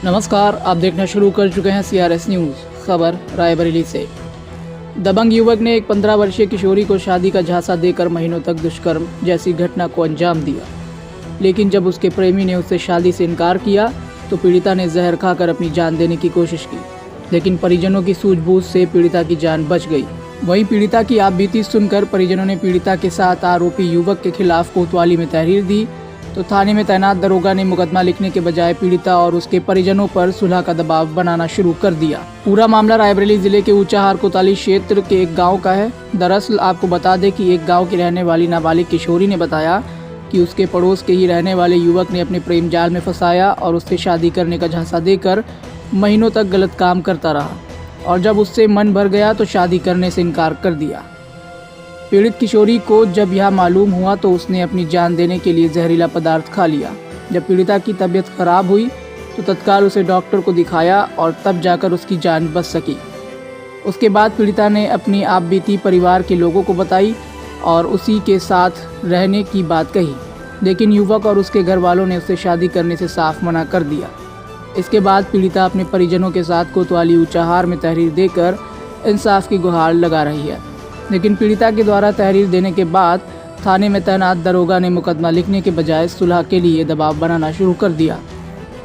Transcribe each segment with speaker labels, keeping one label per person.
Speaker 1: नमस्कार, आप देखना शुरू कर चुके हैं CRS न्यूज़। खबर रायबरेली से। दबंग युवक ने एक 15 वर्षीय किशोरी को शादी का झांसा देकर महीनों तक दुष्कर्म जैसी घटना को अंजाम दिया, लेकिन जब उसके प्रेमी ने उससे शादी से इनकार किया तो पीड़िता ने जहर खाकर अपनी जान देने की कोशिश की, लेकिन परिजनों की सूझबूझ से पीड़िता की जान बच गई। वहीं पीड़िता की आपबीती सुनकर परिजनों ने पीड़िता के साथ आरोपी युवक के खिलाफ कोतवाली में तहरीर दी, तो थाने में तैनात दरोगा ने मुकदमा लिखने के बजाय पीड़िता और उसके परिजनों पर सुलह का दबाव बनाना शुरू कर दिया। पूरा मामला रायबरेली जिले के ऊंचाहार कोतवाली क्षेत्र के एक गांव का है। दरअसल आपको बता दें कि एक गांव की रहने वाली नाबालिग किशोरी ने बताया कि उसके पड़ोस के ही रहने वाले युवक ने अपने प्रेम जाल में फंसाया और उससे शादी करने का झांसा देकर महीनों तक गलत काम करता रहा, और जब उससे मन भर गया तो शादी करने से इनकार कर दिया। पीड़ित किशोरी को जब यह मालूम हुआ तो उसने अपनी जान देने के लिए जहरीला पदार्थ खा लिया। जब पीड़िता की तबीयत खराब हुई तो तत्काल उसे डॉक्टर को दिखाया और तब जाकर उसकी जान बच सकी। उसके बाद पीड़िता ने अपनी आपबीती परिवार के लोगों को बताई और उसी के साथ रहने की बात कही, लेकिन युवक और उसके घर वालों ने उससे शादी करने से साफ मना कर दिया। इसके बाद पीड़िता अपने परिजनों के साथ कोतवाली ऊंचाहार में तहरीर देकर इंसाफ की गुहार लगा रही है, लेकिन पीड़िता के द्वारा तहरीर देने के बाद थाने में तैनात दरोगा ने मुकदमा लिखने के बजाय सुलह के लिए दबाव बनाना शुरू कर दिया,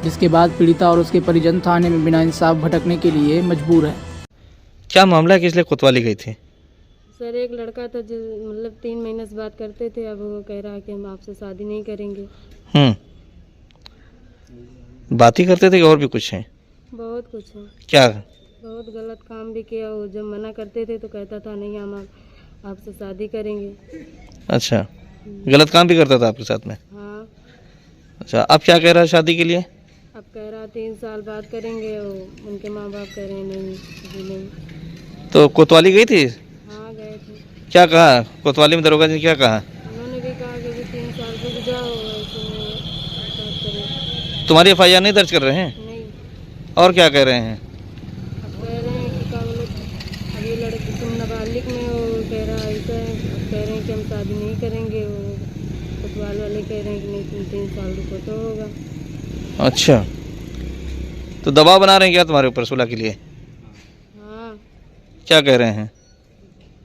Speaker 1: जिसके बाद पीड़िता और उसके परिजन थाने में बिना इंसाफ भटकने के लिए मजबूर है।
Speaker 2: क्या मामला है, किस लिए कोतवाली गई थी?
Speaker 3: सर, एक लड़का था जो मतलब 3 महीने से बात करते थे। अब वो कह रहा है कि हम आपसे शादी नहीं करेंगे।
Speaker 2: बात ही करते थे कि और भी कुछ है?
Speaker 3: बहुत कुछ है।
Speaker 2: क्या?
Speaker 3: बहुत गलत काम भी किया। वो जब मना करते थे तो कहता था नहीं, हम आपसे शादी करेंगे।
Speaker 2: अच्छा, गलत काम भी करता था आपके साथ में?
Speaker 3: हाँ।
Speaker 2: अच्छा, अब क्या कह रहा है शादी के लिए?
Speaker 3: अब कह रहा 3 साल बाद करेंगे। वो उनके माँ बाप कह रहे हैं नहीं, अभी नहीं।
Speaker 2: तो कोतवाली गई थी?
Speaker 3: हाँ, गए थे।
Speaker 2: क्या कहा कोतवाली में दरोगा जी, क्या कहा?
Speaker 3: उन्होंने भी कहा कि 3 साल रुक जाओ, ऐसे में बात करें।
Speaker 2: तुम्हारी FIR नहीं दर्ज कर रहे हैं?
Speaker 3: नहीं।
Speaker 2: और क्या कह रहे हैं?
Speaker 3: अब कह रहे हैं कि क्या बोले, अभी लड़की तुम नाबालिग में हो, कह रहा है ऐसा है। अब कह रहे हैं कि हम शादी नहीं करेंगे। वो कोतवाल वाले कह रहे हैं कि नहीं, तुम 3 साल रुको तो होगा।
Speaker 2: अच्छा, तो दबाव बना रहे हैं क्या तुम्हारे ऊपर सुलह के लिए?
Speaker 3: हाँ।
Speaker 2: क्या कह रहे हैं?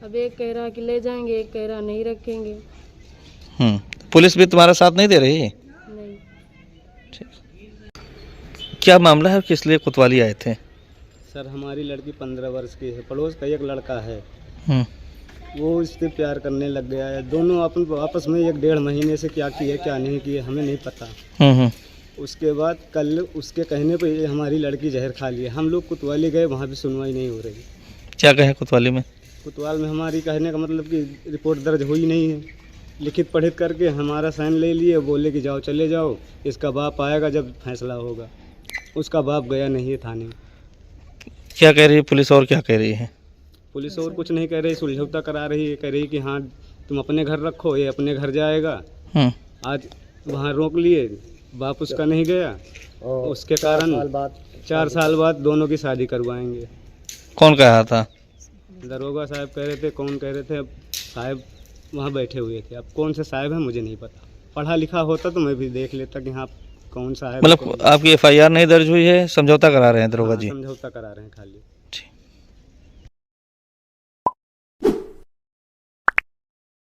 Speaker 3: अब एक कह रहा कि ले जाएंगे, एक कह रहा नहीं रखेंगे।
Speaker 2: पुलिस भी तुम्हारा साथ नहीं दे रही?
Speaker 3: नहीं।
Speaker 2: क्या मामला है, किस लिए कोतवाली आए थे?
Speaker 4: सर, हमारी लड़की 15 वर्ष की है। पड़ोस का एक लड़का है, वो इससे प्यार करने लग गया है। दोनों आपस में 1-1.5 महीने से क्या किए क्या नहीं किए हमें नहीं पता। उसके बाद कल उसके कहने पर हमारी लड़की जहर खा ली। हम लोग कोतवाली गए, वहाँ भी सुनवाई नहीं हो रही।
Speaker 2: क्या कहे कोतवाली में?
Speaker 4: कोतवाल में हमारी कहने का मतलब कि रिपोर्ट दर्ज हुई नहीं है। लिखित पढ़ित करके हमारा साइन ले लिए, बोले कि जाओ चले जाओ, इसका बाप आएगा जब फैसला होगा। उसका बाप गया नहीं है थाने में।
Speaker 2: क्या कह रही है पुलिस और क्या कह रही है?
Speaker 4: पुलिस और कुछ नहीं कह रही, सुलझौता करा रही है। कह रही कि हाँ तुम अपने घर रखो, ये अपने घर जाएगा। आज वहाँ रोक लिए, बाप उसका नहीं गया, उसके कारण 4 साल बाद दोनों की शादी करवाएंगे।
Speaker 2: कौन कह रहा था?
Speaker 4: दरोगा साहब कह रहे थे। कौन कह रहे थे? अब साहब वहाँ बैठे हुए थे। अब कौन से साहब हैं मुझे नहीं पता। पढ़ा लिखा होता तो मैं भी देख लेता कि हाँ कौन सा है।
Speaker 2: मतलब आपकी FIR नहीं दर्ज हुई है, समझौता करा रहे हैं दरोगा जी?
Speaker 4: समझौता करा रहे हैं खाली।